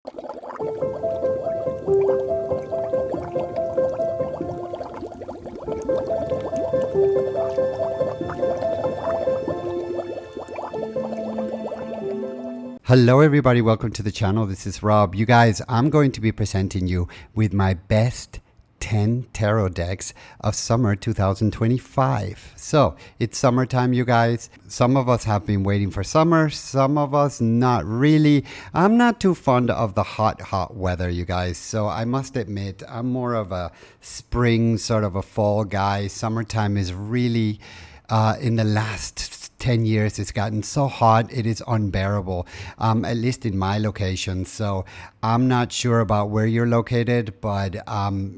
Hello everybody, welcome to the channel. This is Rob. You guys, I'm going to be presenting you with my best 10 tarot decks of summer 2025. So it's summertime, you guys. Some of us have been waiting for summer, some of us not really. I'm not too fond of the hot weather, you guys. So I must admit, I'm more of a spring, sort of a fall guy. Summertime is really, in the last 10 years, it's gotten so hot, it is unbearable, at least in my location. So I'm not sure about where you're located, but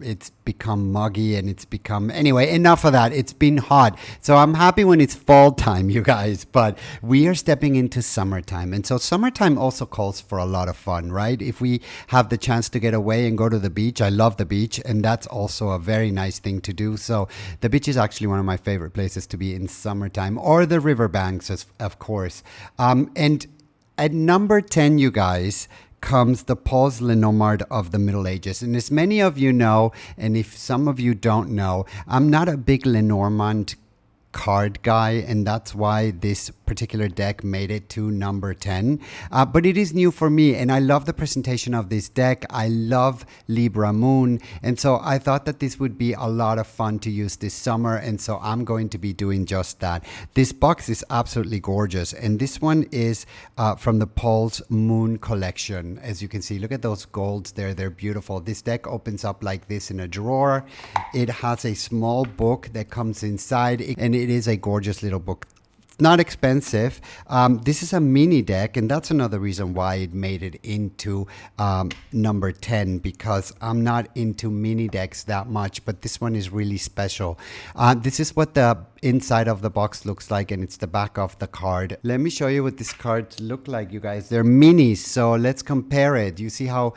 it's become muggy and it's become, anyway, enough of that. It's been hot. So I'm happy when it's fall time, you guys, but we are stepping into summertime. And so summertime also calls for a lot of fun, right? If we have the chance to get away and go to the beach, I love the beach, and that's also a very nice thing to do. So the beach is actually one of my favorite places to be in summertime, or the riverbanks, of course. And at number 10, you guys, comes the Paul's Lenormand of the Middle Ages. And as many of you know, and if some of you don't know, I'm not a big Lenormand card guy, and that's why this particular deck made it to number 10, but it is new for me, and I love the presentation of this deck. I love Libra Moon, and so I thought that this would be a lot of fun to use this summer, and so I'm going to be doing just that. This box is absolutely gorgeous, and this one is from the Paul's Moon collection. As you can see, look at those golds there, they're beautiful. This deck opens up like this in a drawer. It has a small book that comes inside, and it is a gorgeous little book. Not expensive. This is a mini deck, and that's another reason why it made it into number 10, because I'm not into mini decks that much, but this one is really special. This is what the inside of the box looks like, and it's the back of the card. Let me show you what these cards look like, you guys. They're minis, so let's compare it. You see how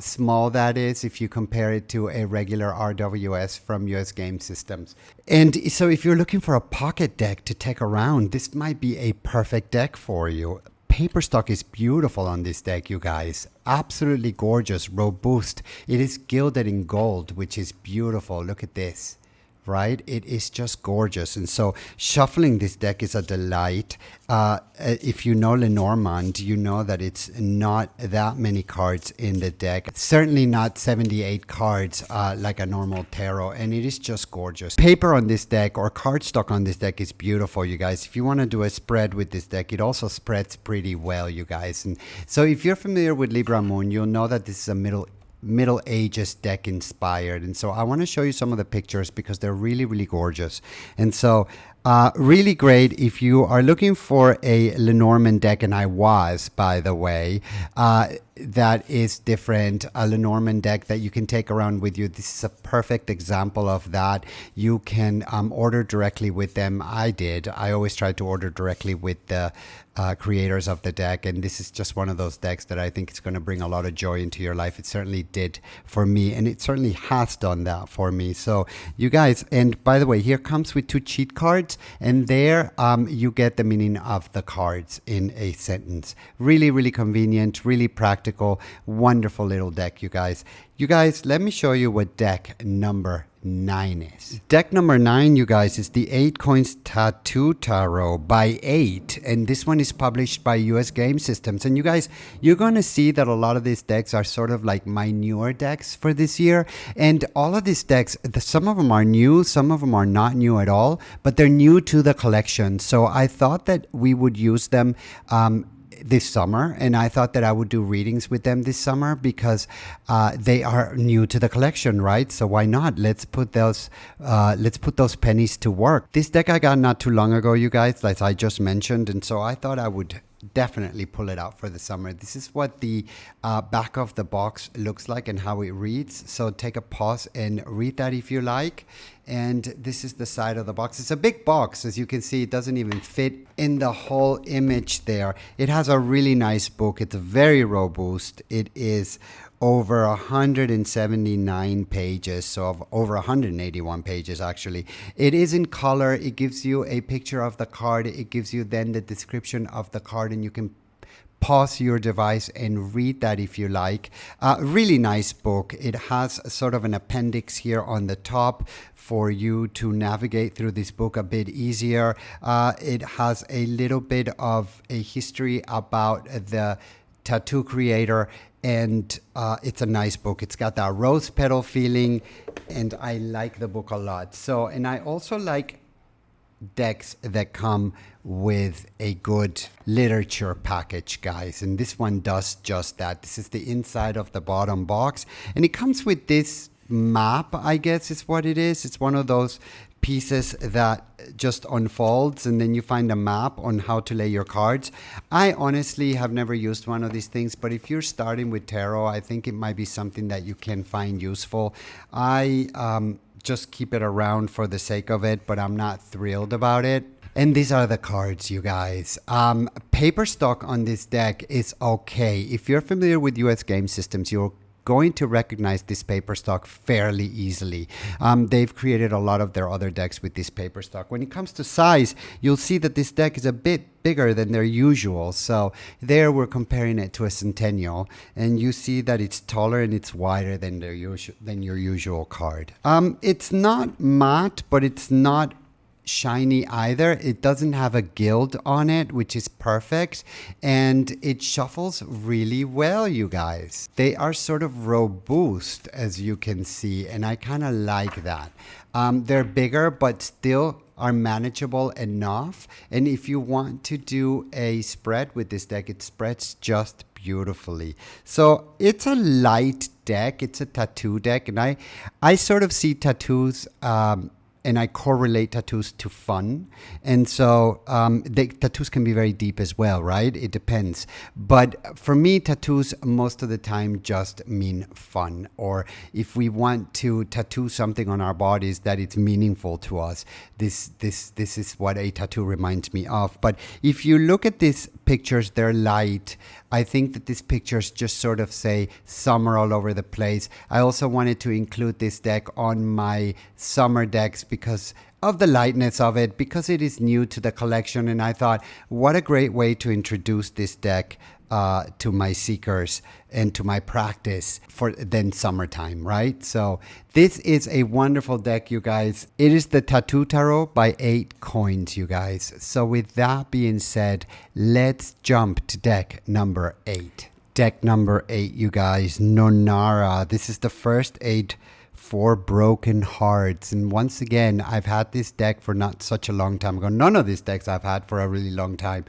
small that is if you compare it to a regular RWS from US Game Systems. And so if you're looking for a pocket deck to take around, this might be a perfect deck for you. Paper stock is beautiful on this deck, you guys. Absolutely gorgeous, robust. It is gilded in gold, which is beautiful. Look at this. Right? It is just gorgeous. And so shuffling this deck is a delight. If you know Lenormand, you know that it's not that many cards in the deck. Certainly not 78 cards like a normal tarot. And it is just gorgeous. Paper on this deck, or cardstock on this deck, is beautiful, you guys. If you want to do a spread with this deck, it also spreads pretty well, you guys. And so if you're familiar with Libra Moon, you'll know that this is a Middle Ages deck inspired. And so I want to show you some of the pictures because they're really gorgeous. And so really great if you are looking for a Lenormand deck, and I was, by the way, that is different, a Lenormand deck that you can take around with you. This is a perfect example of that. You can order directly with them. I did. I always try to order directly with the creators of the deck, and this is just one of those decks that I think is going to bring a lot of joy into your life. It certainly did for me, and it certainly has done that for me. So you guys, and by the way, here comes with 2 cheat cards, and there you get the meaning of the cards in a sentence. Really convenient, really practical, wonderful little deck, you guys. You guys, let me show you what deck number 9 is. Deck number 9, you guys, is the 8 Coins Tattoo Tarot by 8, and this one is published by US Game Systems. And you guys, you're going to see that a lot of these decks are sort of like my newer decks for this year, and all of these decks, some of them are new, some of them are not new at all, but they're new to the collection. So I thought that we would use them this summer, and I thought that I would do readings with them this summer because they are new to the collection, right? So why not? Let's put those pennies to work. This deck I got not too long ago, you guys, as I just mentioned, and so I thought I would definitely pull it out for the summer. This is what the back of the box looks like and how it reads. So take a pause and read that if you like. And this is the side of the box. It's a big box. As you can see, it doesn't even fit in the whole image there. It has a really nice book. It's very robust. It is over 179 pages, so over 181 pages actually. It is in color. It gives you a picture of the card. It gives you then the description of the card, and you can pause your device and read that if you like. Really nice book. It has sort of an appendix here on the top for you to navigate through this book a bit easier. It has a little bit of a history about the tattoo creator, and it's a nice book. It's got that rose petal feeling, and I like the book a lot. So, and I also like decks that come with a good literature package, guys, and this one does just that. This is the inside of the bottom box, and it comes with this map, I guess is what it is. It's one of those pieces that just unfolds, and then you find a map on how to lay your cards. I honestly have never used one of these things, but if you're starting with tarot, I think it might be something that you can find useful. I just keep it around for the sake of it, but I'm not thrilled about it. And these are the cards, you guys. Paper stock on this deck is okay. If you're familiar with US game systems, you're going to recognize this paper stock fairly easily. They've created a lot of their other decks with this paper stock. When it comes to size, you'll see that this deck is a bit bigger than their usual. So there we're comparing it to a Centennial, and you see that it's taller and it's wider than your usual card. It's not matte, but it's not shiny either. It doesn't have a gild on it, which is perfect, and it shuffles really well, you guys. They are sort of robust, as you can see, and I kind of like that. They're bigger, but still are manageable enough. And if you want to do a spread with this deck, it spreads just beautifully. So it's a light deck. It's a tattoo deck, and I sort of see tattoos and I correlate tattoos to fun. And so tattoos can be very deep as well, right? It depends. But for me, tattoos most of the time just mean fun. Or if we want to tattoo something on our bodies that it's meaningful to us, this is what a tattoo reminds me of. But if you look at these pictures, they're light. I think that these pictures just sort of say summer all over the place. I also wanted to include this deck on my summer decks because of the lightness of it, because it is new to the collection. And I thought, what a great way to introduce this deck to my seekers and to my practice for then summertime, right? So this is a wonderful deck, you guys. It is the Tattoo Tarot by 8 coins, you guys. So with that being said, let's jump to deck number 8. Deck number 8, you guys, Nonara. This is the first 8 for broken hearts. And once again, I've had this deck for not such a long time ago. None of these decks I've had for a really long time.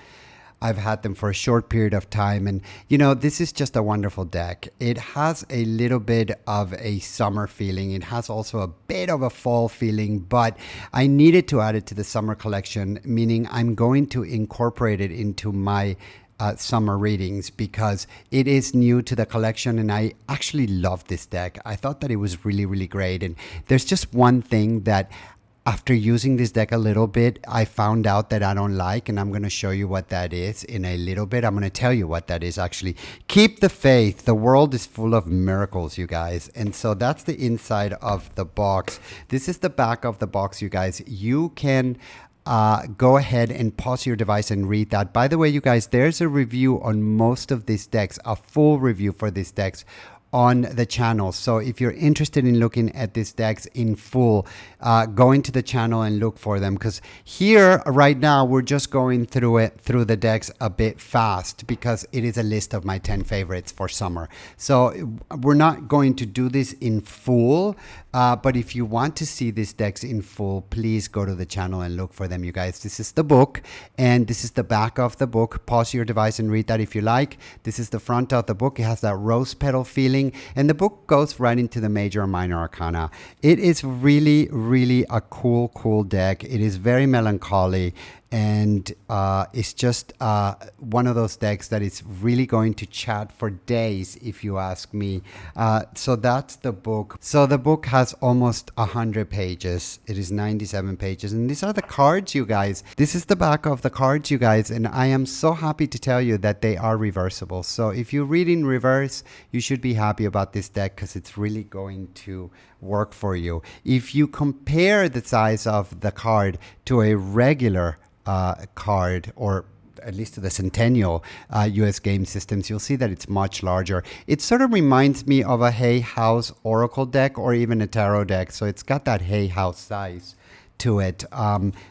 I've had them for a short period of time, and you know, this is just a wonderful deck. It has a little bit of a summer feeling. It has also a bit of a fall feeling, but I needed to add it to the summer collection, meaning I'm going to incorporate it into my summer readings because it is new to the collection, and I actually love this deck. I thought that it was really, really great. And there's just one thing that after using this deck a little bit, I found out that I don't like, and I'm going to show you what that is in a little bit. I'm going to tell you what that is, actually. Keep the faith. The world is full of miracles, you guys. And so that's the inside of the box. This is the back of the box, you guys. You can go ahead and pause your device and read that. By the way, you guys, there's a review on most of these decks, a full review for these decks on the channel. So if you're interested in looking at these decks in full, go into the channel and look for them, because here right now we're just going through the decks a bit fast because it is a list of my 10 favorites for summer. So we're not going to do this in full, but if you want to see these decks in full, please go to the channel and look for them, you guys. This is the book, and this is the back of the book. Pause your device and read that if you like. This is the front of the book. It has that rose petal feeling, and the book goes right into the major and minor arcana. It is really, really a cool deck. It is very melancholy, and it's just one of those decks that is really going to chat for days, if you ask me. So that's the book. So the book has almost 100 pages. It is 97 pages, and these are the cards, you guys. This is the back of the cards, you guys, and I am so happy to tell you that they are reversible. So if you read in reverse, you should be happy about this deck because it's really going to work for you. If you compare the size of the card to a regular card or at least to the Centennial US game systems, you'll see that it's much larger. It sort of reminds me of a Hay House Oracle deck or even a tarot deck. So it's got that Hay House size to it.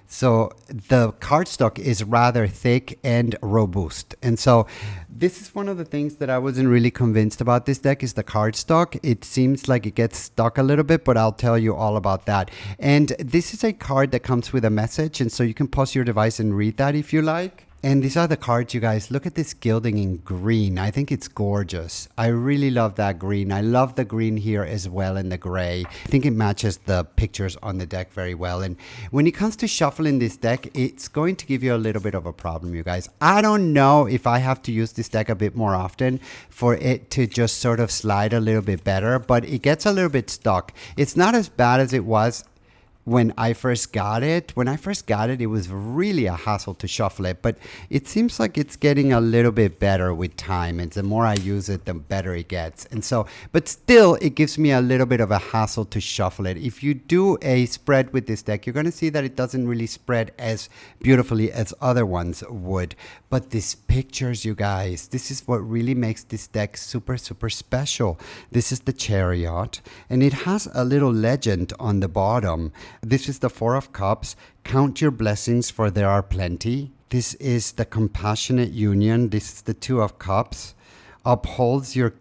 So the cardstock is rather thick and robust. And so this is one of the things that I wasn't really convinced about this deck is the cardstock. It seems like it gets stuck a little bit, but I'll tell you all about that. And this is a card that comes with a message. And so you can pause your device and read that if you like. And these are the cards, you guys. Look at this gilding in green. I think it's gorgeous. I really love that green. I love the green here as well and the gray. I think it matches the pictures on the deck very well. And when it comes to shuffling this deck, it's going to give you a little bit of a problem, you guys. I don't know if I have to use this deck a bit more often for it to just sort of slide a little bit better, but it gets a little bit stuck. It's not as bad as it was when I first got it. When I first got it, it was really a hassle to shuffle it, but it seems like it's getting a little bit better with time. And the more I use it, the better it gets. And so, but still, it gives me a little bit of a hassle to shuffle it. If you do a spread with this deck, you're going to see that it doesn't really spread as beautifully as other ones would. But these pictures, you guys, this is what really makes this deck super, super special. This is the Chariot, and it has a little legend on the bottom. This is the Four of Cups. Count your blessings, for there are plenty. This is the Compassionate Union. This is the Two of Cups. Upholds your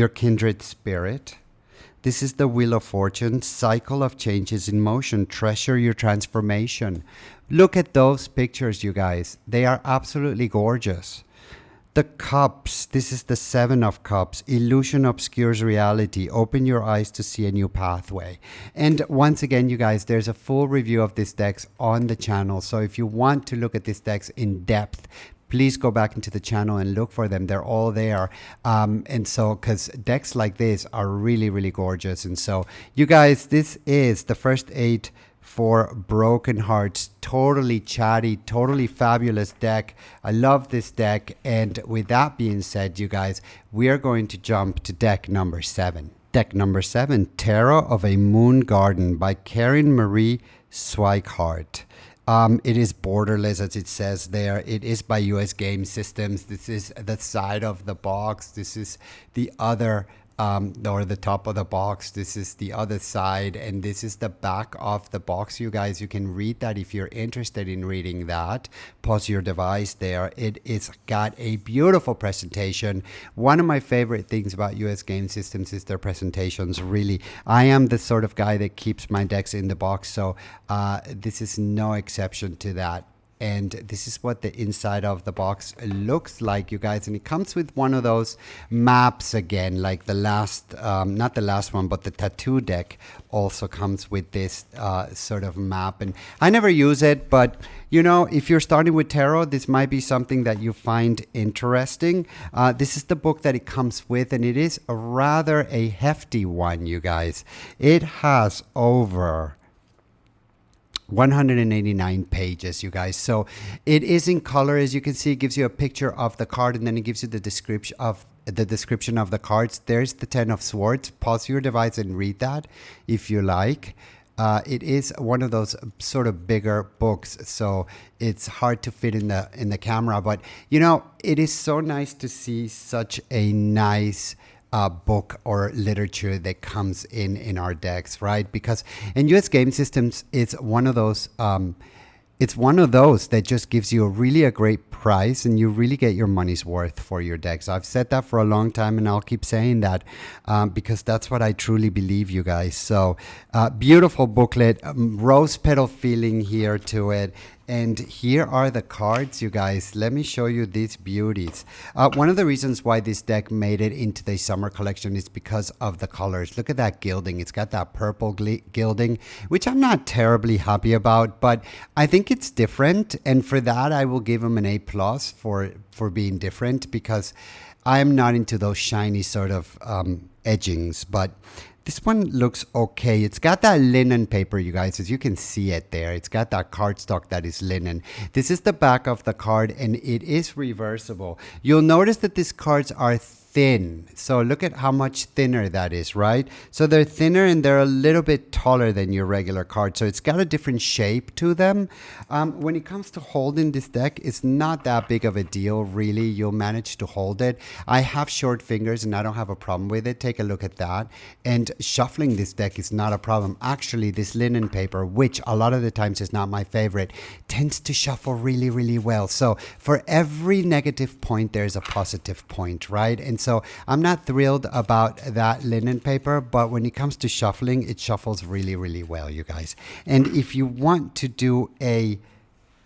kindred spirit. This is the Wheel of Fortune. Cycle of changes in motion. Treasure your transformation. Look at those pictures, you guys. They are absolutely gorgeous. The Cups, this is the Seven of Cups. Illusion obscures reality. Open your eyes to see a new pathway. And once again, you guys, there's a full review of these decks on the channel. So if you want to look at these decks in depth, please go back into the channel and look for them. They're all there. And so, because decks like this are really, really gorgeous. And so, you guys, this is the first 8 for Broken Hearts. Totally chatty, totally fabulous deck. I love this deck. And with that being said, you guys, we are going to jump to deck number 7. Deck number 7, Tarot of a Moon Garden by Karen Marie Swikehart. It is borderless, as it says there. It is by US Game Systems. This is the side of the box. This is the other or the top of the box. This is the other side, and this is the back of the box. You guys, you can read that if you're interested in reading that. Pause your device there. It is got a beautiful presentation. One of my favorite things about US Game Systems is their presentations. Really, I am the sort of guy that keeps my decks in the box, so this is no exception to that. And this is what the inside of the box looks like, you guys. And it comes with one of those maps again, like the last, not the last one, but the tattoo deck also comes with this sort of map. And I never use it, but you know, if you're starting with tarot, this might be something that you find interesting. This is the book that it comes with, and it is a rather a hefty one, you guys. It has over 189 pages, you guys. So it is in color. As you can see, it gives you a picture of the card, and then it gives you the description of the cards. There's the 10 of Swords. Pause your device and read that if you like. It is one of those sort of bigger books, so it's hard to fit in the camera. But you know, it is so nice to see such a nice book or literature that comes in our decks, right? Because in US Game Systems, it's one of those that just gives you a great price, and you really get your money's worth for your decks. I've said that for a long time, and I'll keep saying that because that's what I truly believe, you guys. So beautiful booklet, rose petal feeling here to it. And here are the cards, you guys. Let me show you these beauties. One of the reasons why this deck made it into the summer collection is because of the colors. Look at that gilding. It's got that purple gilding, which I'm not terribly happy about, but I think it's different. And for that, I will give them an A+ for being different, because I'm not into those shiny sort of edgings. But this one looks okay. It's got that linen paper, you guys, as you can see it there. It's got that cardstock that is linen. This is the back of the card, and it is reversible. You'll notice that these cards are thin. So look at how much thinner that is, right? So they're thinner and they're a little bit taller than your regular card. So it's got a different shape to them. When it comes to holding this deck, it's not that big of a deal, really. You'll manage to hold it. I have short fingers and I don't have a problem with it. Take a look at that. And shuffling this deck is not a problem. Actually, this linen paper, which a lot of the times is not my favorite, tends to shuffle really, really well. So for every negative point, there's a positive point, right? And so I'm not thrilled about that linen paper, but when it comes to shuffling, it shuffles really, really well, you guys. And if you want to do a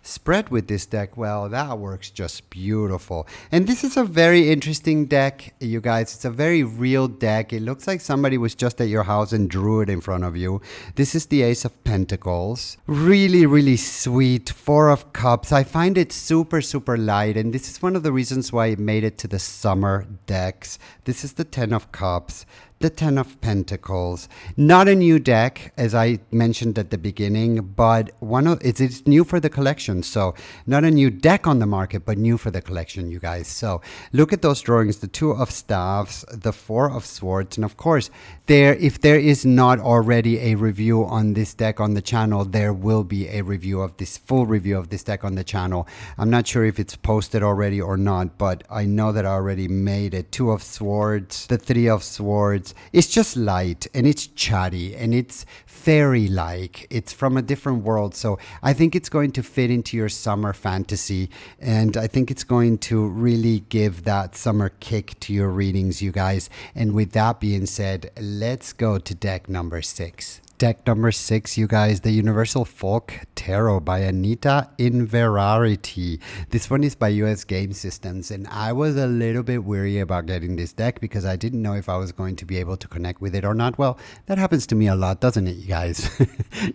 spread with this deck, well, that works just beautiful. And this is a very interesting deck, you guys. It's a very real deck. It looks like somebody was just at your house and drew it in front of you. This is the Ace of Pentacles. Really, really sweet. Four of Cups. I find it super, super light, and this is one of the reasons why it made it to the summer decks. This is the Ten of Cups, the Ten of Pentacles. Not a new deck, as I mentioned at the beginning, but it's new for the collection. So not a new deck on the market, but new for the collection, you guys. So look at those drawings: the Two of Staves, the Four of Swords, and of course, if there is not already a review on this deck on the channel, there will be a full review of this deck on the channel. I'm not sure if it's posted already or not, but I know that I already made it. Two of Swords, the Three of Swords. It's just light and it's chatty and it's fairy-like. It's from a different world. So I think it's going to fit into your summer fantasy. And I think it's going to really give that summer kick to your readings, you guys. And with that being said, let's go to deck number 6. Deck number 6, you guys, the Universal Folk Tarot by Anita Inverarity. This one is by US Game Systems, and I was a little bit weary about getting this deck because I didn't know if I was going to be able to connect with it or not. Well, that happens to me a lot, doesn't it, you guys?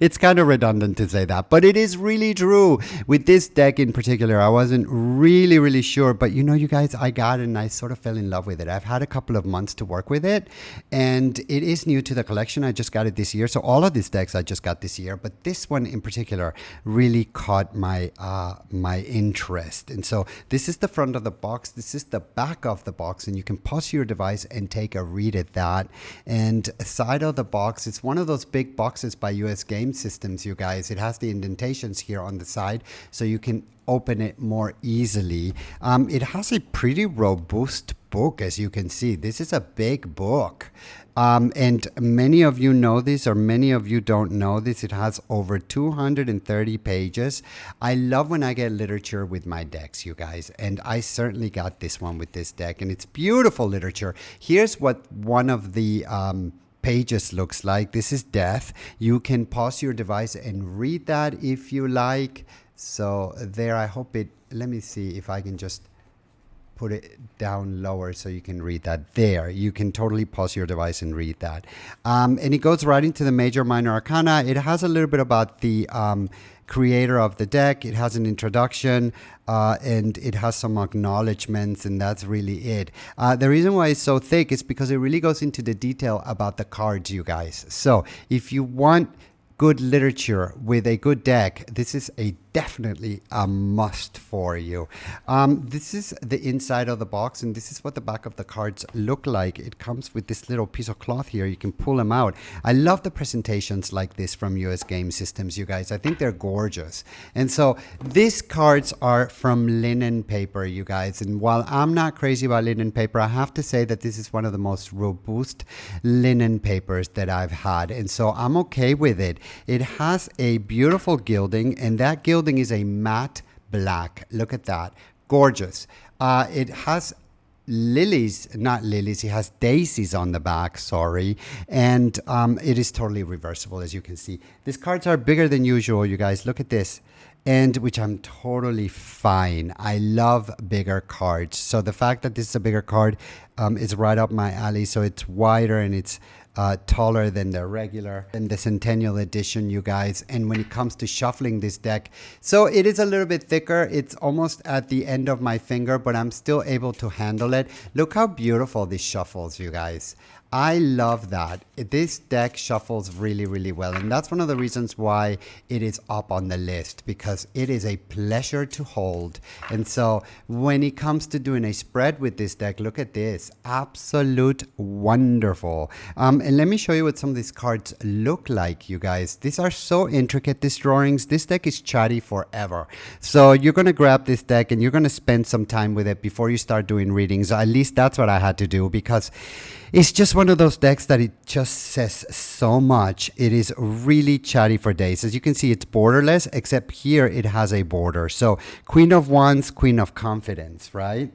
It's kind of redundant to say that, but it is really true. With this deck in particular, I wasn't really, really sure, but you know, you guys, I got it and I sort of fell in love with it. I've had a couple of months to work with it, and it is new to the collection. I just got it this year, so all of these decks I just got this year, but this one in particular really caught my my interest. And so this is the front of the box, this is the back of the box, and you can pause your device and take a read at that. And side of the box, it's one of those big boxes by US Game Systems, you guys. It has the indentations here on the side, so you can open it more easily. It has a pretty robust book, as you can see. This is a big book. And many of you know this, or many of you don't know this. It has over 230 pages. I love when I get literature with my decks, you guys. And I certainly got this one with this deck. And it's beautiful literature. Here's what one of the pages looks like. This is Death. You can pause your device and read that if you like. So there, I hope it, let me see if I can just put it down lower so you can read that. There, you can totally pause your device and read that. And it goes right into the major minor arcana. It has a little bit about the creator of the deck. It has an introduction and it has some acknowledgements, and that's really it. The reason why it's so thick is because it really goes into the detail about the cards, you guys. So if you want good literature with a good deck, this is definitely a must for you. This is the inside of the box, and this is what the back of the cards look like. It comes with this little piece of cloth here. You can pull them out. I love the presentations like this from US Game Systems, you guys. I think they're gorgeous. And so these cards are from linen paper, you guys. And while I'm not crazy about linen paper, I have to say that this is one of the most robust linen papers that I've had. And so I'm okay with it. It has a beautiful gilding, and that gilding is a matte black. Look at that. Gorgeous. It has lilies, not lilies, it has daisies on the back, sorry. And it is totally reversible, as you can see. These cards are bigger than usual, you guys. Look at this. And which I'm totally fine. I love bigger cards. So the fact that this is a bigger card is right up my alley. So it's wider and it's taller than the regular and the Centennial edition, you guys. And when it comes to shuffling this deck, so it is a little bit thicker. It's almost at the end of my finger, but I'm still able to handle it. Look how beautiful this shuffles, you guys. I love that. This deck shuffles really, really well. And that's one of the reasons why it is up on the list, because it is a pleasure to hold. And so when it comes to doing a spread with this deck, look at this. Absolute wonderful. And let me show you what some of these cards look like, you guys. These are so intricate, these drawings. This deck is chatty forever. So you're going to grab this deck and you're going to spend some time with it before you start doing readings. At least that's what I had to do, because it's just one of those decks that it just says so much. It is really chatty for days. As you can see, it's borderless, except here it has a border. So Queen of Wands, Queen of Confidence, right?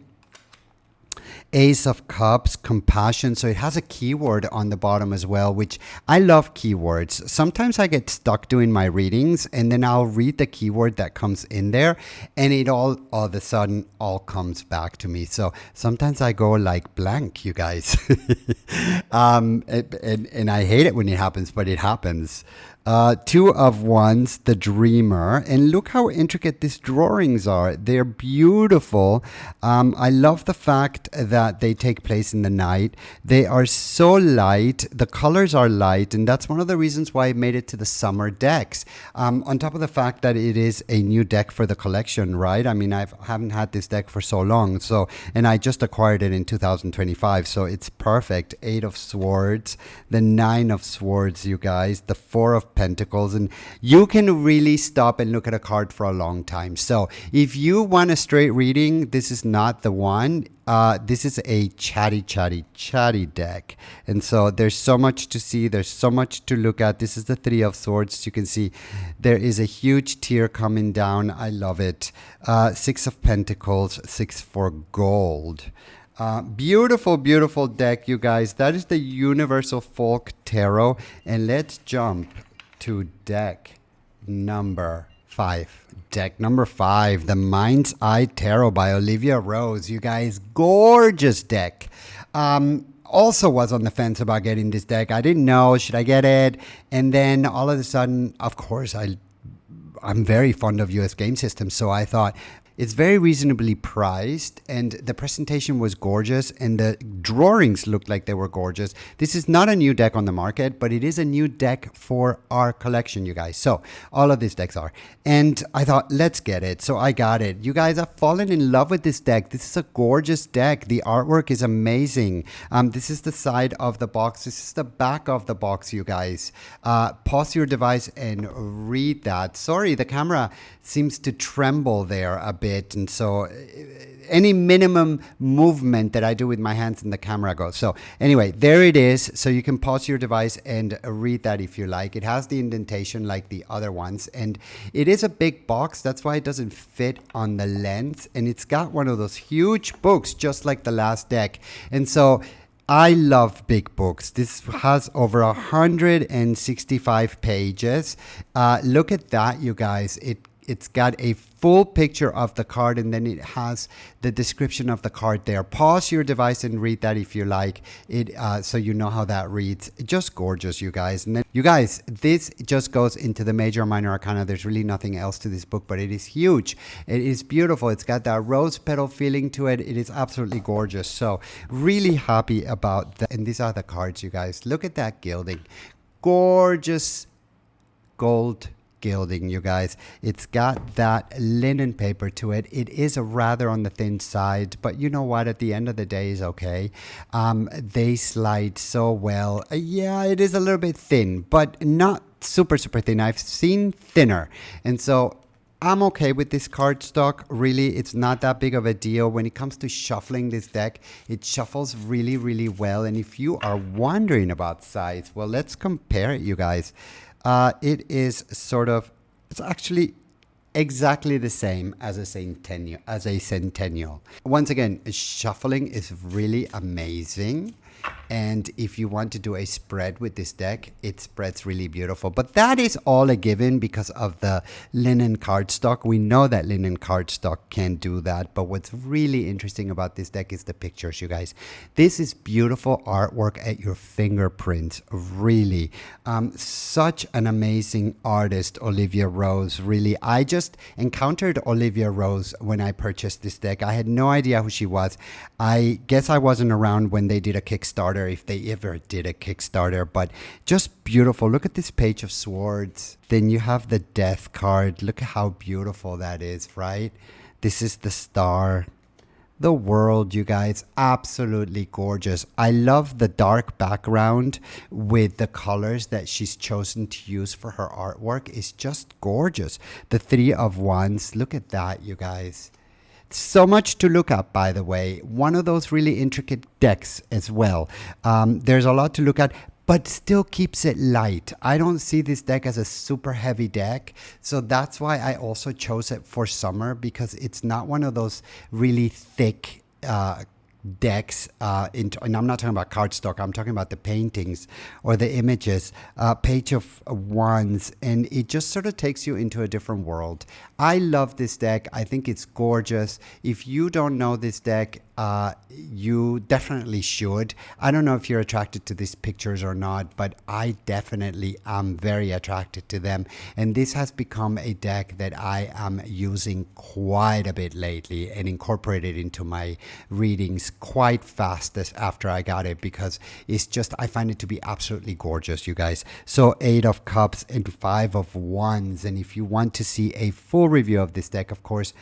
Ace of Cups, compassion. So it has a keyword on the bottom as well, which I love keywords. Sometimes I get stuck doing my readings and then I'll read the keyword that comes in there and it all of a sudden all comes back to me. So sometimes I go like blank, you guys. And I hate it when it happens, but it happens. Two of Wands, the Dreamer, and look how intricate these drawings are. They're beautiful. I love the fact that they take place in the night. They are so light. The colors are light, and that's one of the reasons why I made it to the summer decks. On top of the fact that it is a new deck for the collection, right? I mean, I haven't had this deck for so long, and I just acquired it in 2025, so it's perfect. Eight of Swords, the Nine of Swords, you guys, the Four of Pentacles, and you can really stop and look at a card for a long time. So if you want a straight reading, this is not the one. This is a chatty deck, and so there's so much to see, there's so much to look at. This is the Three of Swords. You can see there is a huge tear coming down. I love it. Six of Pentacles, six for gold. Beautiful deck, you guys. That is the Universal Folk Tarot, and let's jump to deck number 5. Deck number 5, the Mind's Eye Tarot by Olivia Rose. You guys, gorgeous deck. Also was on the fence about getting this deck. I didn't know, should I get it? And then all of a sudden, of course, I'm very fond of US game systems, so I thought, it's very reasonably priced, and the presentation was gorgeous, and the drawings looked like they were gorgeous. This is not a new deck on the market, but it is a new deck for our collection, you guys. So all of these decks are. And I thought, let's get it. So I got it. You guys, I've fallen in love with this deck. This is a gorgeous deck. The artwork is amazing. This is the side of the box. This is the back of the box, you guys. Pause your device and read that. Sorry, the camera seems to tremble there a bit, and so any minimum movement that I do with my hands and the camera goes. So anyway, there it is. So you can pause your device and read that if you like. It has the indentation like the other ones, and it is a big box. That's why it doesn't fit on the lens, and it's got one of those huge books just like the last deck. And so I love big books. This has over 165 pages. Look at that, you guys. It's got a full picture of the card, and then it has the description of the card there. Pause your device and read that if you like it, so you know how that reads. Just gorgeous, you guys. And then, you guys, this just goes into the major and minor arcana. There's really nothing else to this book, but it is huge. It is beautiful. It's got that rose petal feeling to it. It is absolutely gorgeous. So really happy about that. And these are the cards, you guys. Look at that gilding. Gorgeous gold gilding, you guys. It's got that linen paper to it. It is rather on the thin side, but you know what, at the end of the day is okay. They slide so well. Yeah, it is a little bit thin, but not super thin. I've seen thinner, and so I'm okay with this cardstock. Really, it's not that big of a deal. When it comes to shuffling this deck, it shuffles really well. And if you are wondering about size, well, let's compare it, you guys. It is it's actually exactly the same as a centennial. Once again, shuffling is really amazing. And if you want to do a spread with this deck, it spreads really beautiful. But that is all a given because of the linen cardstock. We know that linen cardstock can do that. But what's really interesting about this deck is the pictures, you guys. This is beautiful artwork at your fingerprints, really. Such an amazing artist, Olivia Rose, really. I just encountered Olivia Rose when I purchased this deck. I had no idea who she was. I guess I wasn't around when they did a Kickstarter, if they ever did a Kickstarter, but just beautiful. Look at this Page of Swords. Then you have the Death card. Look at how beautiful that is, right? This is the Star. The World, you guys, absolutely gorgeous. I love the dark background with the colors that she's chosen to use for her artwork. It's just gorgeous. The Three of Wands, look at that, you guys. So much to look at, by the way. One of those really intricate decks as well. There's a lot to look at, but still keeps it light. I don't see this deck as a super heavy deck. So that's why I also chose it for summer, because it's not one of those really thick decks, and I'm not talking about cardstock, I'm talking about the paintings or the images. Page of Wands, and it just sort of takes you into a different world. I love this deck. I think it's gorgeous. If you don't know this deck, you definitely should. I don't know if you're attracted to these pictures or not, but I definitely am very attracted to them. And this has become a deck that I am using quite a bit lately and incorporated into my readings quite fast after I got it, because it's just, I find it to be absolutely gorgeous, you guys. So 8 of Cups and 5 of Wands. And if you want to see a full review of this deck, of course,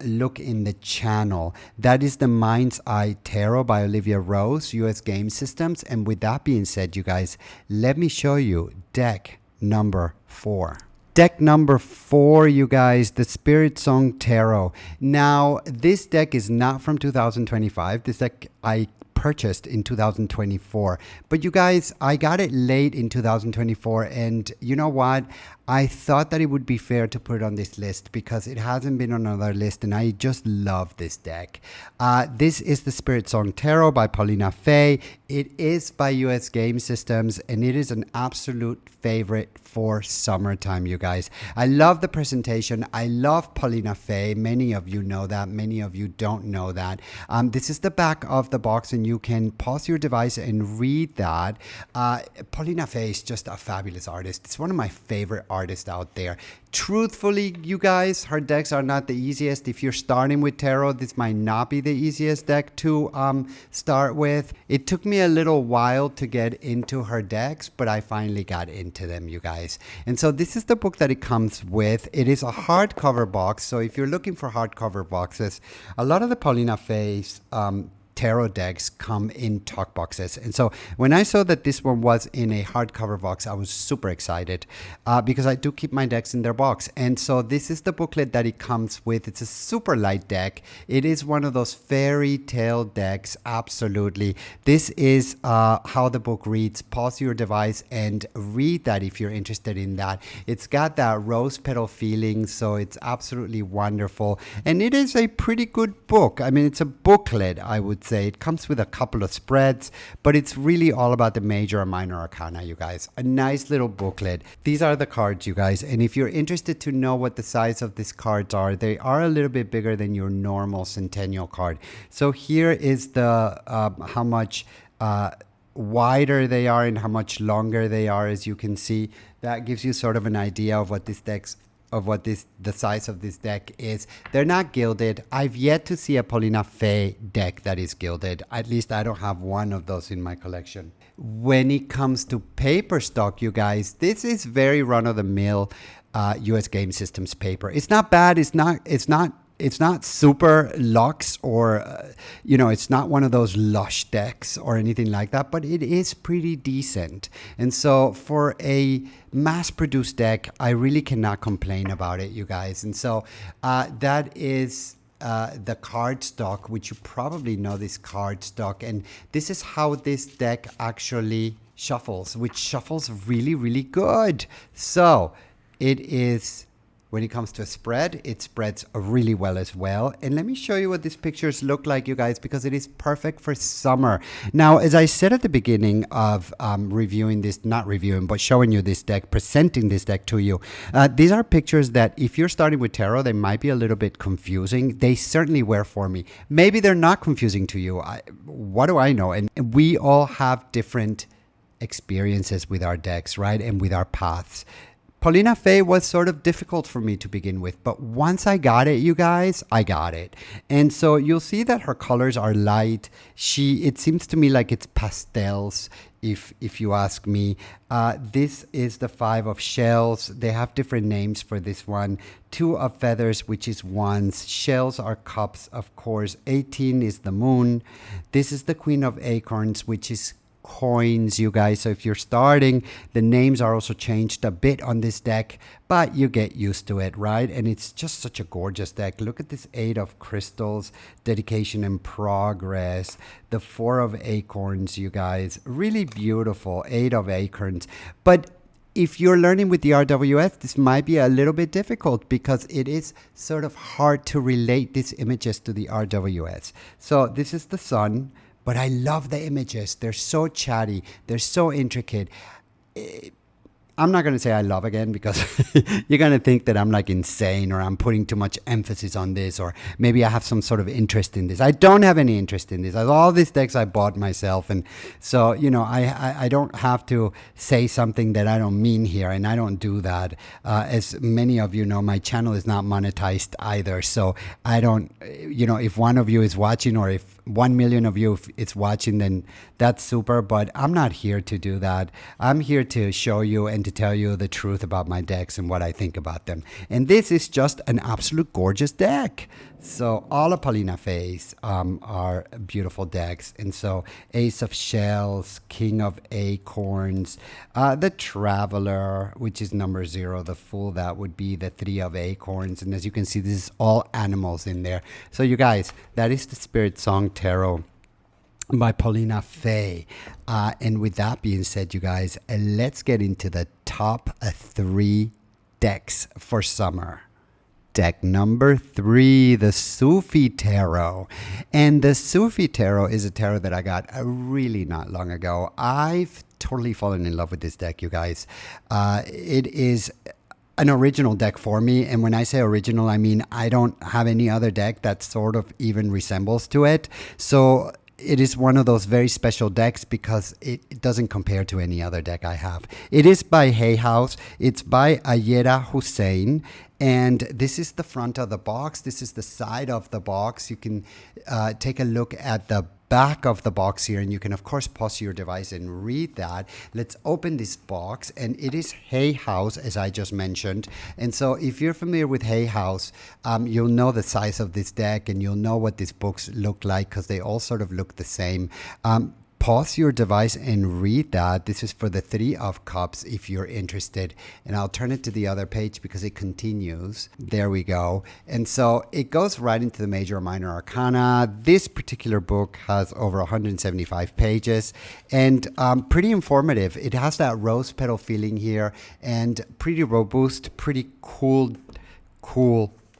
look in the channel. That is the Mind's Eye Tarot by Olivia Rose, US Game Systems. And with that being said, you guys, let me show you deck number 4. Deck number 4, you guys, the Spirit Song Tarot. Now, this deck is not from 2025. This deck I purchased in 2024. But you guys, I got it late in 2024. And you know what? I thought that it would be fair to put it on this list because it hasn't been on another list, and I just love this deck. This is the Spirit Song Tarot by Paulina Fay. It is by US Game Systems, and it is an absolute favorite for summertime, you guys. I love the presentation. I love Paulina Fay. Many of you know that. Many of you don't know that. This is the back of the box, and you can pause your device and read that. Paulina Fay is just a fabulous artist. It's one of my favorite artists out there. Truthfully, you guys, her decks are not the easiest. If you're starting with tarot, this might not be the easiest deck to start with. It took me a little while to get into her decks, but I finally got into them, you guys. And so this is the book that it comes with. It is a hardcover box. So if you're looking for hardcover boxes, a lot of the Paulina Fay's tarot decks come in talk boxes. And so when I saw that this one was in a hardcover box, I was super excited because I do keep my decks in their box. And so this is the booklet that it comes with. It's a super light deck. It is one of those fairy tale decks. Absolutely. This is how the book reads. Pause your device and read that if you're interested in that. It's got that rose petal feeling, so it's absolutely wonderful. And it is a pretty good book. I mean, it's a booklet, I would say. It comes with a couple of spreads, but it's really all about the major and minor arcana, you guys. A nice little booklet. These are the cards, you guys. And if you're interested to know what the size of these cards are, they are a little bit bigger than your normal Centennial card. So here is the how much wider they are and how much longer they are, as you can see. That gives you sort of an idea of what the size of this deck is. They're not gilded. I've yet to see a Paulina Fay deck that is gilded. At least I don't have one of those in my collection. When it comes to paper stock, you guys, this is very run-of-the-mill US Game Systems paper. It's not bad. It's not super luxe or, it's not one of those lush decks or anything like that, but it is pretty decent. And so for a mass-produced deck, I really cannot complain about it, you guys. And so that is the card stock, which you probably know this card stock. And this is how this deck actually shuffles, which shuffles really, really good. So it is When it comes to a spread, it spreads really well as well. And let me show you what these pictures look like, you guys, because it is perfect for summer. Now, as I said at the beginning of reviewing this, not reviewing, but showing you this deck, presenting this deck to you, these are pictures that if you're starting with tarot, they might be a little bit confusing. They certainly were for me. Maybe they're not confusing to you. What do I know? And we all have different experiences with our decks, right? And with our paths. Paulina Faye was sort of difficult for me to begin with, but once I got it, you guys, I got it. And so you'll see that her colors are light. It seems to me like it's pastels, if you ask me. This is the 5 of shells. They have different names for this one. 2 of feathers, which is wands. Shells are cups, of course. 18 is the moon. This is the Queen of Acorns, which is coins, you guys. So if you're starting, the names are also changed a bit on this deck, but you get used to it, right? And it's just such a gorgeous deck. Look at this 8 of crystals, dedication and progress. The 4 of acorns, you guys, really beautiful. 8 of acorns. But if you're learning with the RWS, this might be a little bit difficult because it is sort of hard to relate these images to the RWS. So this is the sun. But I love the images. They're so chatty. They're so intricate. I'm not going to say I love again because you're going to think that I'm like insane or I'm putting too much emphasis on this or maybe I have some sort of interest in this. I don't have any interest in this. All these decks I bought myself. And so, you know, I don't have to say something that I don't mean here. And I don't do that. As many of you know, my channel is not monetized either. So I don't, you know, if one of you is watching or if 1 million of you is watching, then that's super. But I'm not here to do that. I'm here to show you and to tell you the truth about my decks and what I think about them. And this is just an absolute gorgeous deck. So all of Paulina Faye's are beautiful decks. And so Ace of Shells, King of Acorns, the Traveler, which is number 0, the Fool, that would be the 3 of Acorns. And as you can see, this is all animals in there. So you guys, that is the Spirit Song Tarot by Paulina Faye. And with that being said, you guys, let's get into the top 3 decks for summer. Deck number 3, the Sufi Tarot. And the Sufi Tarot is a tarot that I got really not long ago. I've totally fallen in love with this deck, you guys. It is an original deck for me. And when I say original, I mean I don't have any other deck that sort of even resembles to it. So it is one of those very special decks because it doesn't compare to any other deck I have. It is by Hay House. It's by Ayera Hussein. And this is the front of the box. This is the side of the box. You can take a look at the back of the box here, and you can of course pause your device and read that. Let's open this box, and it is Hay House, as I just mentioned. And so if you're familiar with Hay House, you'll know the size of this deck and you'll know what these books look like because they all sort of look the same. Pause your device and read that. This is for the 3 of Cups if you're interested. And I'll turn it to the other page because it continues. There we go. And so it goes right into the major or minor arcana. This particular book has over 175 pages and pretty informative. It has that rose petal feeling here and pretty robust, pretty cool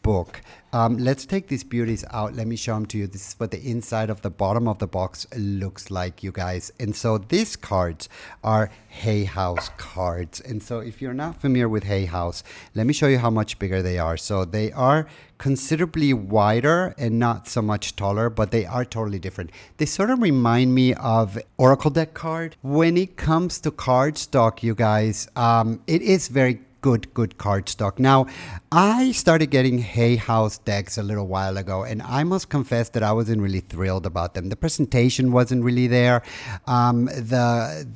book. Let's take these beauties out. Let me show them to you. This is what the inside of the bottom of the box looks like, you guys. And so these cards are Hay House cards. And so if you're not familiar with Hay House, let me show you how much bigger they are. So they are considerably wider and not so much taller, but they are totally different. They sort of remind me of Oracle deck card. When it comes to cardstock, you guys, it is very good cardstock. Now, I started getting Hay House decks a little while ago, and I must confess that I wasn't really thrilled about them. The presentation wasn't really there. The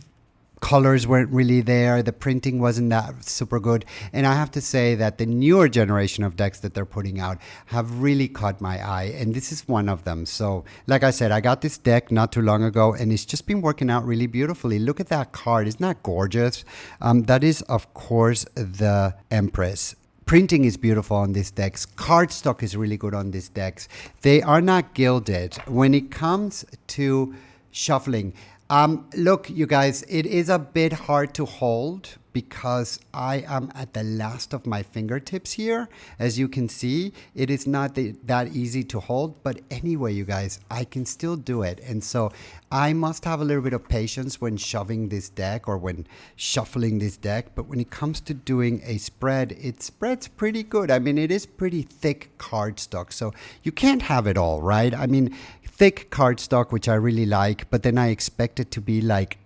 colors weren't really there. The printing wasn't that super good. And I have to say that the newer generation of decks that they're putting out have really caught my eye. And this is one of them. So like I said, I got this deck not too long ago and it's just been working out really beautifully. Look at that card. Isn't that gorgeous? That is, of course, the Empress. Printing is beautiful on these decks. Cardstock is really good on these decks. They are not gilded. When it comes to shuffling, look, you guys, it is a bit hard to hold because I am at the last of my fingertips here. As you can see, it is not that easy to hold, but anyway, you guys, I can still do it. And so I must have a little bit of patience when shoving this deck or when shuffling this deck. But when it comes to doing a spread, it spreads pretty good. I mean, it is pretty thick cardstock, so you can't have it all, right? I mean, thick cardstock, which I really like, but then I expect it to be like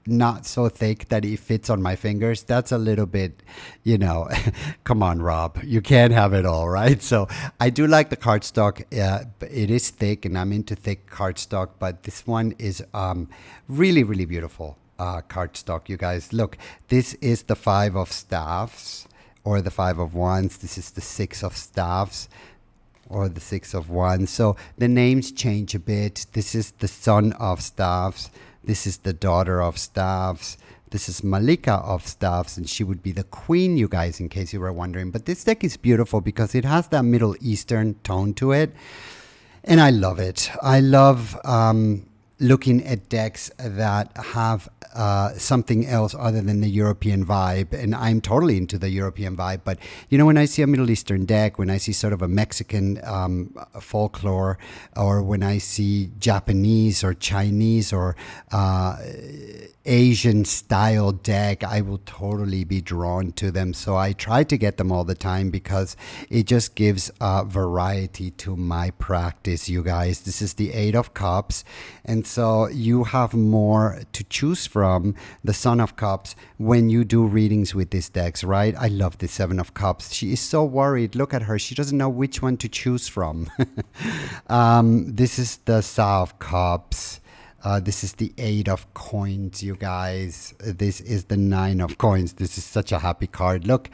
not so thick that it fits on my fingers. That's a little bit, you know, come on, Rob, you can't have it all, right? So I do like the cardstock. It is thick and I'm into thick cardstock, but this one is really, really beautiful cardstock, you guys. Look, this is the 5 of staffs or the 5 of wands. This is the 6 of staffs or the 6 of wands. So the names change a bit. This is the son of staffs. This is the daughter of staffs. This is Malika of staffs, and she would be the queen, you guys, in case you were wondering. But this deck is beautiful because it has that Middle Eastern tone to it, and I love it. I love looking at decks that have something else other than the European vibe, and I'm totally into the European vibe. But you know, when I see a Middle Eastern deck, when I see sort of a Mexican folklore, or when I see Japanese or Chinese or Asian style deck, I will totally be drawn to them. So I try to get them all the time because it just gives variety to my practice, you guys. This is the 8 of Cups, and so you have more to choose from. The Son of Cups when you do readings with these decks, right? I love the 7 of Cups. She is so worried. Look at her. She doesn't know which one to choose from. This is the Star of Cups. This is the 8 of Coins, you guys. This is the 9 of Coins. This is such a happy card. Look,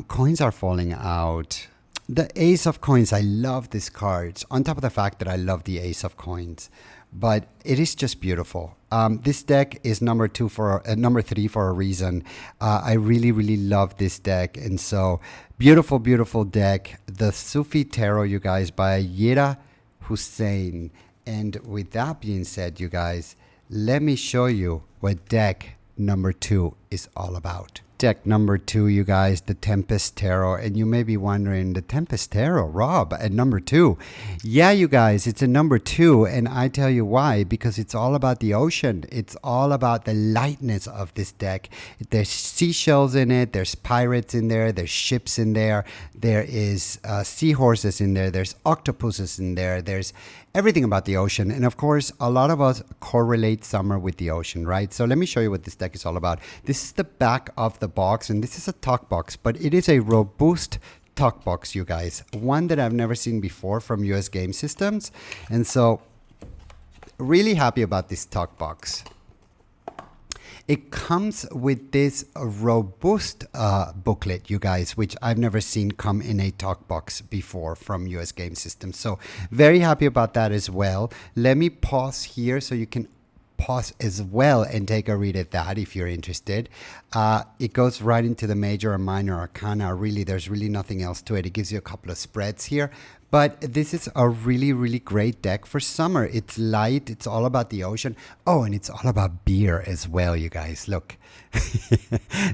coins are falling out. The Ace of Coins, I love this card. On top of the fact that I love the Ace of Coins, but it is just beautiful. This deck is number 3 for a reason. I really, really love this deck, and so beautiful, beautiful deck. The Sufi Tarot, you guys, by Yera Hussein. And with that being said, you guys, let me show you what deck number 2 is all about. Deck number 2, you guys, the Tempest Tarot. And you may be wondering, the Tempest Tarot, Rob, at number 2. Yeah, you guys, it's a number 2. And I tell you why, because it's all about the ocean. It's all about the lightness of this deck. There's seashells in it. There's pirates in there. There's ships in there. There is seahorses in there. There's octopuses in there. There's everything about the ocean. And of course, a lot of us correlate summer with the ocean, right? So let me show you what this deck is all about. This is the back of the box, and this is a talk box, but it is a robust talk box, you guys. One that I've never seen before from US Game Systems. And so really happy about this talk box. It comes with this robust booklet, you guys, which I've never seen come in a talk box before from US Game Systems. So very happy about that as well. Let me pause here so you can pause as well and take a read at that if you're interested. It goes right into the major and minor arcana. Really, there's really nothing else to it. It gives you a couple of spreads here. But this is a really, really great deck for summer. It's light. It's all about the ocean. Oh, and it's all about beer as well, you guys. Look,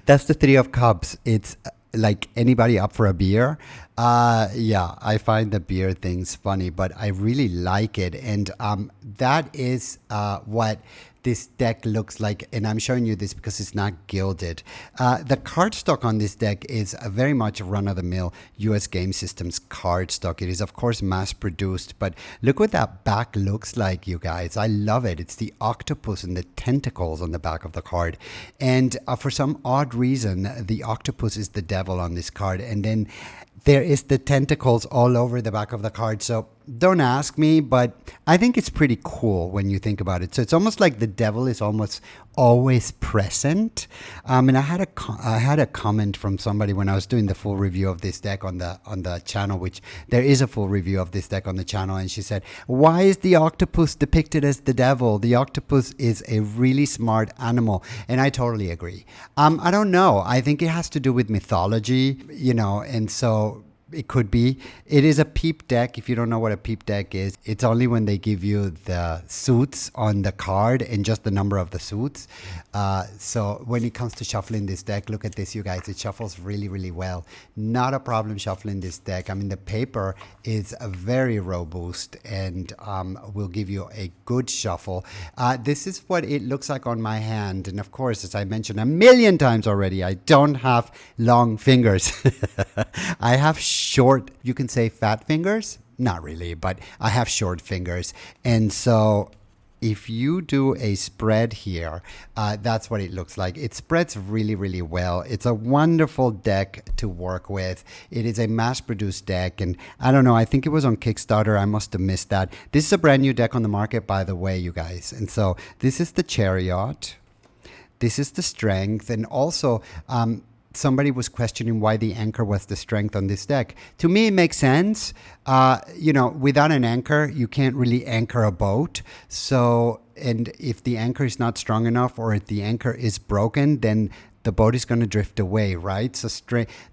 that's the 3 of Cups. It's like anybody up for a beer. Yeah, I find the beer things funny, but I really like it. And that is what this deck looks like, and I'm showing you this because it's not gilded. The cardstock on this deck is a very much run-of-the-mill US Game Systems cardstock. It is, of course, mass-produced, but look what that back looks like, you guys. I love it. It's the octopus and the tentacles on the back of the card. And for some odd reason, the octopus is the devil on this card, and then there is the tentacles all over the back of the card. So don't ask me, but I think it's pretty cool when you think about it. So it's almost like the devil is almost always present. And I had a comment from somebody when I was doing the full review of this deck on the channel, which there is a full review of this deck on the channel. And she said, why is the octopus depicted as the devil? The octopus is a really smart animal. And I totally agree. I don't know. I think it has to do with mythology, you know, and so it could be. It is a peep deck. If you don't know what a peep deck is, it's only when they give you the suits on the card and just the number of the suits. So when it comes to shuffling this deck, look at this, you guys. It shuffles really, really well. Not a problem shuffling this deck. I mean, the paper is very robust and will give you a good shuffle. This is what it looks like on my hand. And of course, as I mentioned a million times already, I don't have long fingers. I have short, you can say fat fingers. Not really, but I have short fingers. And so if you do a spread here, that's what it looks like. It spreads really, really well. It's a wonderful deck to work with. It is a mass-produced deck, and I don't know, I think it was on Kickstarter. I must have missed that. This is a brand new deck on the market, by the way, you guys. And so this is the Chariot. This is the Strength, and also somebody was questioning why the anchor was the Strength on this deck. To me, it makes sense. You know, without an anchor, you can't really anchor a boat. So, and if the anchor is not strong enough or if the anchor is broken, then the boat is going to drift away, right? So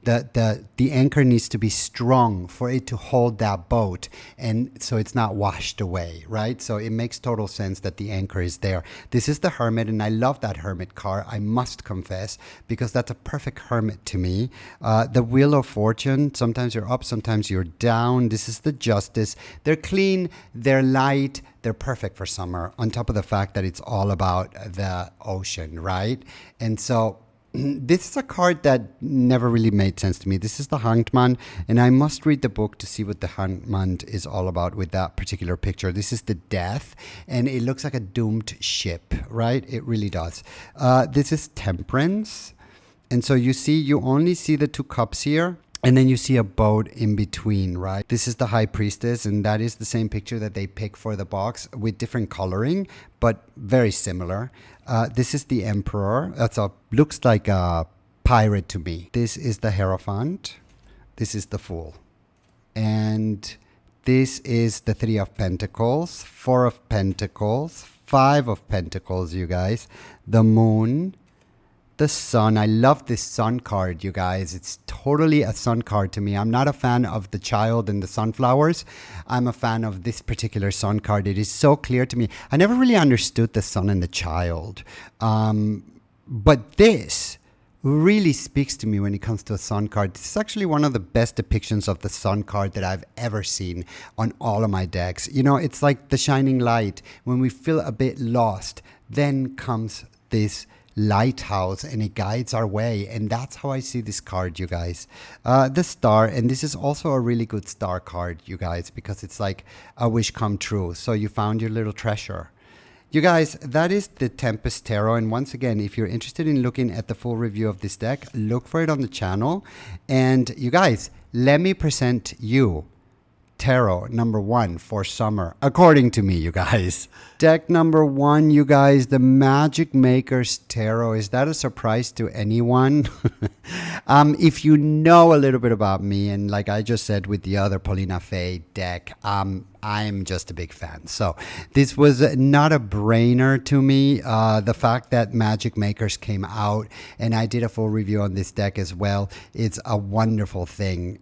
the anchor needs to be strong for it to hold that boat, and so it's not washed away, right? So it makes total sense that the anchor is there. This is the Hermit, and I love that Hermit card, I must confess, because that's a perfect Hermit to me. The Wheel of Fortune, sometimes you're up, sometimes you're down. This is the Justice. They're clean, they're light, they're perfect for summer, on top of the fact that it's all about the ocean, right? And so this is a card that never really made sense to me. This is the Hanged Man, and I must read the book to see what the Hanged Man is all about with that particular picture. This is the Death, and it looks like a doomed ship, right? It really does. This is Temperance, and so you only see the two cups here. And then you see a boat in between, right? This is the High Priestess, and that is the same picture that they pick for the box with different coloring, but very similar. This is the Emperor. Looks like a pirate to me. This is the Hierophant. This is the Fool. And this is the Three of Pentacles, Four of Pentacles, Five of Pentacles, you guys. The Moon. The Sun. I love this Sun card, you guys. It's totally a Sun card to me. I'm not a fan of the Child and the Sunflowers. I'm a fan of this particular Sun card. It is so clear to me. I never really understood the Sun and the Child. But this really speaks to me when it comes to a Sun card. This is actually one of the best depictions of the Sun card that I've ever seen on all of my decks. You know, it's like the shining light. When we feel a bit lost, then comes this lighthouse and it guides our way, and that's how I see this card, you guys. The Star, and this is also a really good Star card, you guys, because it's like a wish come true. So you found your little treasure. You guys, that is the Tempest Tarot, and once again, if you're interested in looking at the full review of this deck, look for it on the channel. And you guys, let me present you Tarot number 1 for summer, according to me, you guys. Deck number 1, you guys, the Magic Maker's Tarot. Is that a surprise to anyone? If you know a little bit about me, and like I just said with the other Paulina Faye deck, I'm just a big fan. So this was not a brainer to me. The fact that Magic Makers came out and I did a full review on this deck as well, it's a wonderful thing.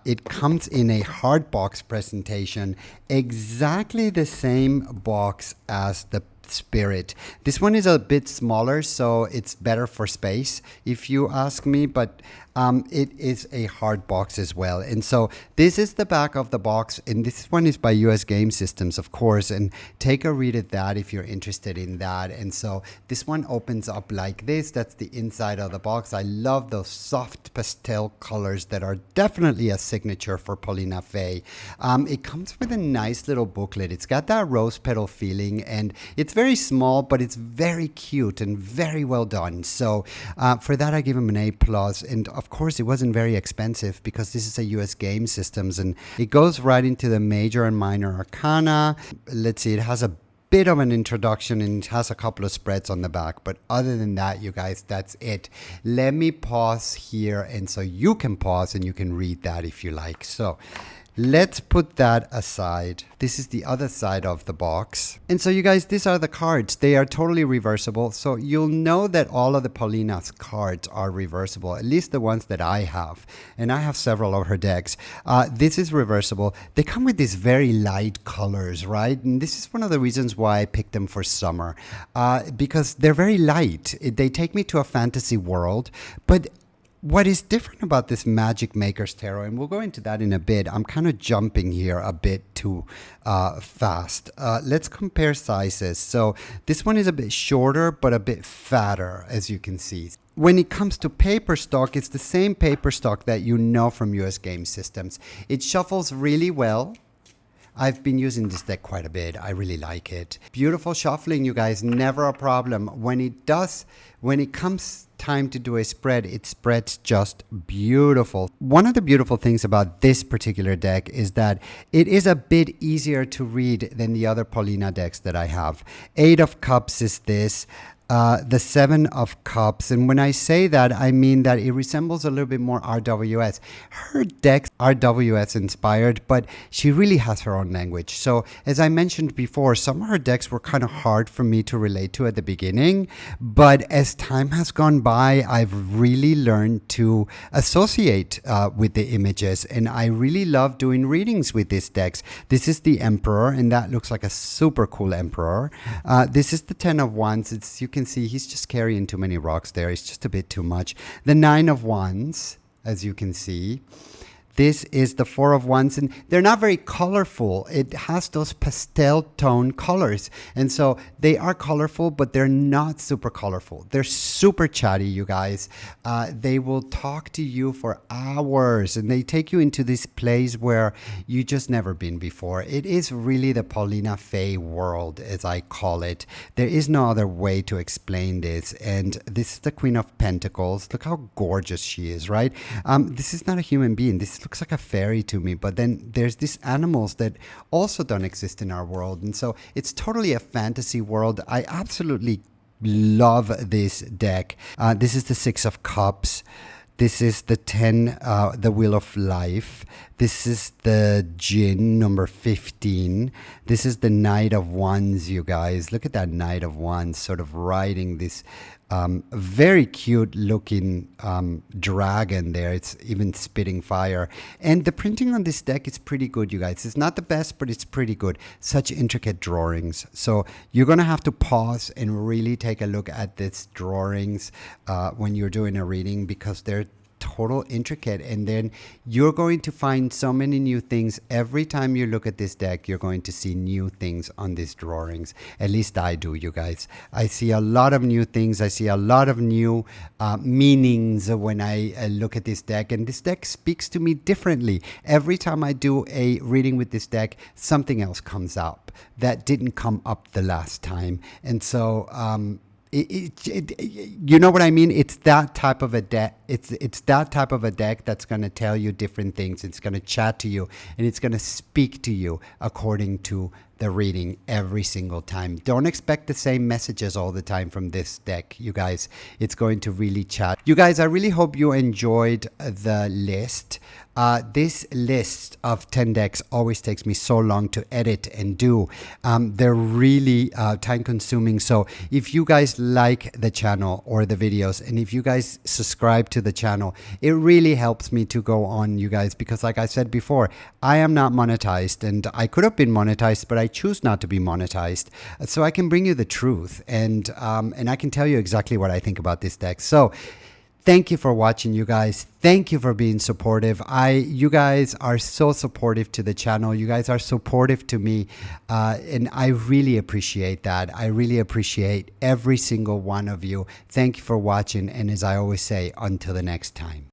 It comes in a hard box presentation, exactly the same box as the Spirit. This one is a bit smaller, so it's better for space, if you ask me, but it is a hard box as well. And so this is the back of the box, and this one is by US Game Systems, of course, and take a read at that if you're interested in that. And so this one opens up like this. That's the inside of the box. I love those soft pastel colors that are definitely a signature for Paulina Faye. It comes with a nice little booklet. It's got that rose petal feeling, and it's very small, but it's very cute and very well done. So for that, I give him an A+. And of course, it wasn't very expensive because this is a US Game Systems, and it goes right into the major and minor arcana. Let's see, it has a bit of an introduction and it has a couple of spreads on the back, but other than that, you guys, that's it. Let me pause here, and so you can pause and you can read that if you like. So let's put that aside. This is the other side of the box. And so you guys, these are the cards. They are totally reversible. So you'll know that all of the Paulina's cards are reversible, at least the ones that I have. And I have several of her decks. This is reversible. They come with these very light colors, right? And this is one of the reasons why I picked them for summer, because they're very light. They take me to a fantasy world, but what is different about this Magic Maker's Tarot, and we'll go into that in a bit. I'm kind of jumping here a bit too fast. Let's compare sizes. So this one is a bit shorter, but a bit fatter, as you can see. When it comes to paper stock, it's the same paper stock that you know from US Game Systems. It shuffles really well. I've been using this deck quite a bit. I really like it. Beautiful shuffling, you guys, never a problem. When it comes time to do a spread, it spreads just beautiful. One of the beautiful things about this particular deck is that it is a bit easier to read than the other Paulina decks that I have. 8 of Cups is this. The 7 of Cups, and when I say that, I mean that it resembles a little bit more RWS. Her decks are RWS inspired, but she really has her own language. So as I mentioned before, some of her decks were kind of hard for me to relate to at the beginning, but as time has gone by, I've really learned to associate with the images, and I really love doing readings with these decks. This is the Emperor, and that looks like a super cool Emperor. This is the 10 of Wands. You can see he's just carrying too many rocks there. It's just a bit too much. The 9 of Wands, as you can see. This is the 4 of Wands, and they're not very colorful. It has those pastel tone colors, and so they are colorful, but they're not super colorful. They're super chatty, you guys. They will talk to you for hours, and they take you into this place where you just never been before. It is really the Paulina Faye world, as I call it. There is no other way to explain this, and this is the Queen of Pentacles. Look how gorgeous she is, right? This is not a human being. This looks like a fairy to me, but then there's these animals that also don't exist in our world, and so it's totally a fantasy world. I absolutely love this deck. This is the 6 of Cups. This is the 10, the Wheel of Life. This is the Jinn, number 15. This is the Knight of Wands, you guys. Look at that Knight of Wands sort of riding this very cute looking dragon there. It's even spitting fire. And the printing on this deck is pretty good, you guys. It's not the best, but it's pretty good. Such intricate drawings. So you're going to have to pause and really take a look at these drawings when you're doing a reading, because they're total intricate, and then you're going to find so many new things. Every time you look at this deck, you're going to see new things on these drawings. At least I do, you guys. I see a lot of new things. I see a lot of new meanings when I look at this deck, and this deck speaks to me differently. Every time I do a reading with this deck, something else comes up that didn't come up the last time. And so you know what I mean? It's that type of a deck. It's that type of a deck that's going to tell you different things. It's going to chat to you, and it's going to speak to you according to the reading every single time. Don't expect the same messages all the time from this deck, you guys. It's going to really chat. You guys, I really hope you enjoyed the list. This list of 10 decks always takes me so long to edit and do. They're really time consuming. So if you guys like the channel or the videos, and if you guys subscribe to the channel, it really helps me to go on, you guys, because like I said before, I am not monetized, and I could have been monetized, but I choose not to be monetized. So I can bring you the truth, and I can tell you exactly what I think about this deck. So thank you for watching, you guys. Thank you for being supportive. You guys are so supportive to the channel. You guys are supportive to me, and I really appreciate that. I really appreciate every single one of you. Thank you for watching, and as I always say, until the next time.